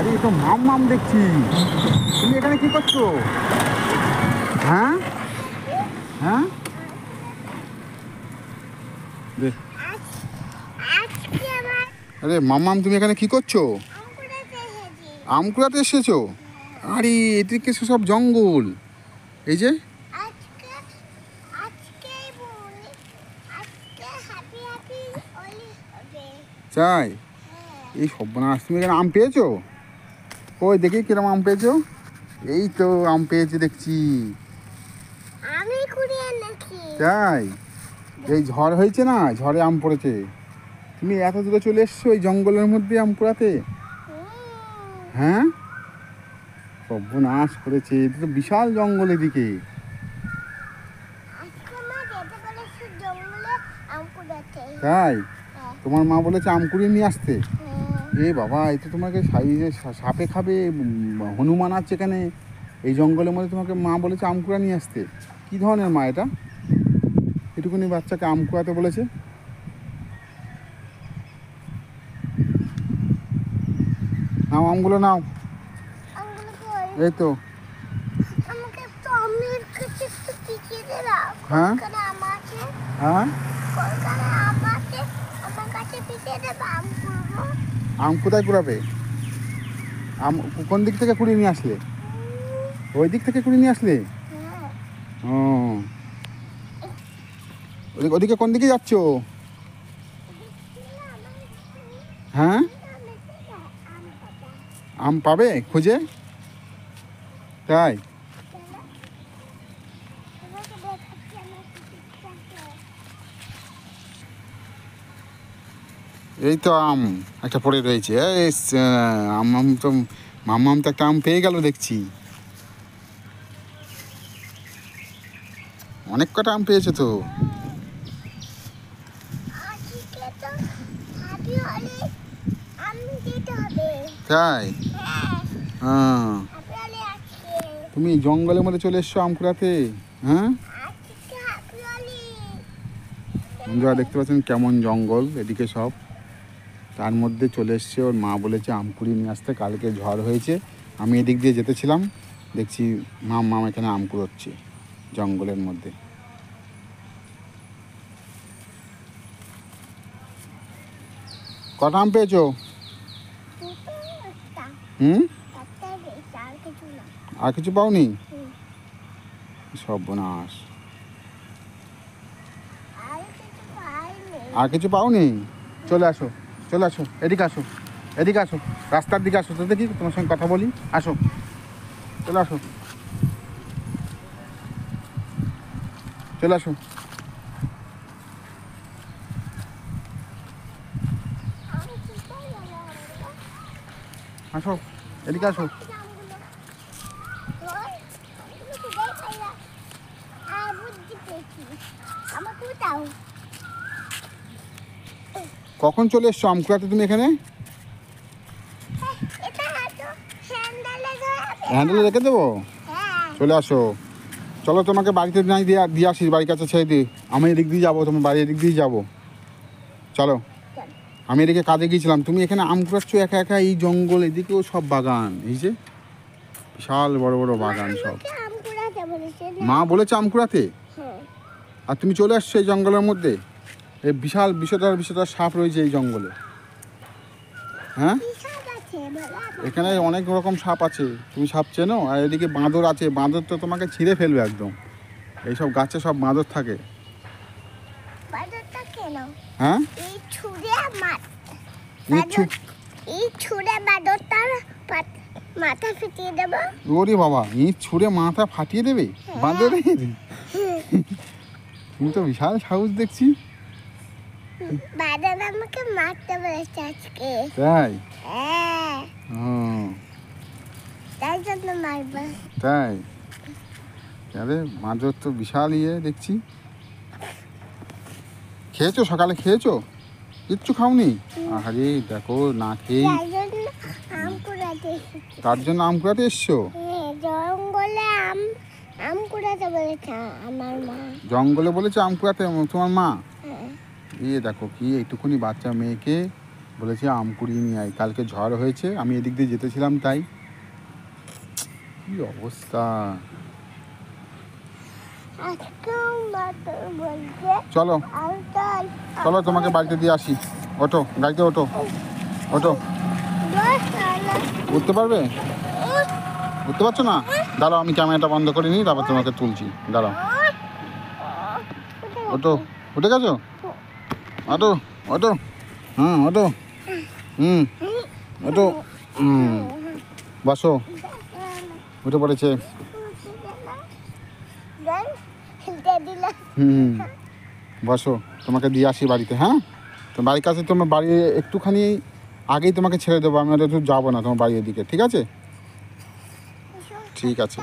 আরে তো মাম দেখছি। তুমি এখানে কি করছো? হ্যাঁ হ্যাঁ আরে মাম তুমি এখানে কি করছো? আম কুড়াতে এসেছো? আরে এদিকে সব জঙ্গল। এই যে চাই এই সর্বনাশ, তুমি এখানে আম পেয়েছো? ওই দেখি কিরম আম পেয়েছো। এই তো আম পেয়েছি দেখছি। তাই এই ঝড় হয়েছে না, ঝড়ে আম পড়েছে। তুমি এত দূরে চলে এসছো এই জঙ্গলের মধ্যে আম কুড়াতে? হ্যাঁ সর্বনাশ করেছে, এটা তো বিশাল জঙ্গল এদিকে। তাই তোমার মা বলেছে আম কুড়িয়ে নিয়ে আসতে? এ বাবা, এই তো তোমাকে সাপে খাবে, হনুমান আছে এখানে এই জঙ্গলের মধ্যে, তোমাকে মা বলেছে আম কুড়া নিয়ে আসতে। কি ধরনের মা এটা, এটুকুনি বাচ্চাকে আম কুড়াতে বলেছে? নাও আমগুলো নাও। এই তো হ্যাঁ হ্যাঁ আম কোথায় কুড়াবে? আম কোন দিক থেকে কুড়িয়ে নিয়ে আসলে? ওই দিক থেকে কুড়িয়ে নিয়ে আসলে? ও ওদিকে কোন দিকে যাচ্ছ? হ্যাঁ আম পাবে খুঁজে? তাই এই তো আম একটা পড়ে রয়েছে। আম তো মাম তো একটা আম পেয়ে গেল দেখছি। অনেক কটা আম পেয়েছে তো। তাই হ্যাঁ, তুমি জঙ্গলের মধ্যে চলে এসছো আম কুড়াতে? হ্যাঁ বন্ধুরা দেখতে পাচ্ছেন কেমন জঙ্গল এদিকে সব, তার মধ্যে চলে এসছে। ওর মা বলেছে আম কুড়িয়ে নিয়ে আসতে, কালকে ঝড় হয়েছে। আমি এদিক দিয়ে যেতেছিলাম, দেখছি মাম এখানে আম কুড়োচ্ছে জঙ্গলের মধ্যে। কটা আম পেয়েছো? আর কিছু পাওনি? সর্বনাশ, আর কিছু পাওনি? চলে আসো চলে আসো, এদিকে আসো, এদিকে আসো, রাস্তার দিকে আসো তো দেখি, তোমার সঙ্গে কথা বলি। আসো চলে আসো, চলে আসো, আসো এদিকে আসো। কখন চলে এসছো আম কুড়াতে তুমি এখানে? হ্যান্ডেলে রেখে দেবো? চলে আসো, চলো তোমাকে বাড়িতে নাই দিয়ে আসিস, বাড়ির কাছে ছেড়ে দিই। আমি এদিক দিয়ে যাবো, তোমার বাড়ি এদিক দিয়ে যাবো। চলো, আমি এদিকে কাজে গিয়েছিলাম, তুমি এখানে আম কুড়াচ্ছ একা একা। এই জঙ্গল, এদিকেও সব বাগান, এই যে বিশাল বড় বড় বাগান সব। মা বলেছে আম কুড়াতে, আর তুমি চলে আসছো এই জঙ্গলের মধ্যে। এই বিশাল বিষধর সাপ রয়েছে এই জঙ্গলে। হ্যাঁ এখানে অনেক রকম সাপ আছে, তুমি সাপ চেনো? আর এদিকে বাঁদর আছে, বাঁদর তো তোমাকে ছিঁড়ে ফেলবে একদম। এইসব গাছে সব বাঁদর থাকে। হ্যাঁ মাথা ফাটিয়ে দেবো। ওরে বাবা, ইট ছুঁড়ে মাথা ফাটিয়ে দেবে বাঁদরের? তুমি তো বিশাল সাহস দেখছি। বাঁদর আমাকে মারতে বলেছে আজকে। তাই তাই জন্য মারবো। তাই আরে বাঁদর তো বিশাল ইয়ে দেখছি। খেয়েছো সকালে? খেয়েছো? কিচ্ছু খাওনি? আরে দেখো না খেয়ে, তার জন্য আম কুড়াতে এসছো জঙ্গলে। আম কুড়াতে বলেছে আমার মা। জঙ্গলে বলেছে আম কুড়াতে তোমার মা? দেখো কি এইটুকুনি বাচ্চা মেয়েকে বলেছি আম কুড়িয়ে নিয়ে আয়, কালকে ঝড় হয়েছে, আমি এদিক দিয়ে যেতেছিলাম তাই। কি অবস্থা। আজকেও মাত্র বলছে চলো আঙ্কেল চলো তোমাকে বাড়িতে দিয়ে আসি। ওঠো, গাড়িতে ওঠো, ওঠো। বস না উঠতে পারবে? উঠতে পারছো না? দাঁড়াও, আমি ক্যামেরাটা বন্ধ করে নিই, তারপর তোমাকে তুলছি। দাঁড়াও, ওঠো। উঠে গেছো? ওঠো, ওঠো। হুম, ওঠো। হুম, ওঠো। হুম, বসো। উঠে পড়েছে। হুম, বসো, তোমাকে দিয়ে আসি বাড়িতে। হ্যাঁ, তো বাড়ির কাছে তোমার বাড়ি একটুখানি আগেই তোমাকে ছেড়ে দেবো, আমি একটু যাবো না তোমার বাড়ির দিকে, ঠিক আছে? ঠিক আছে।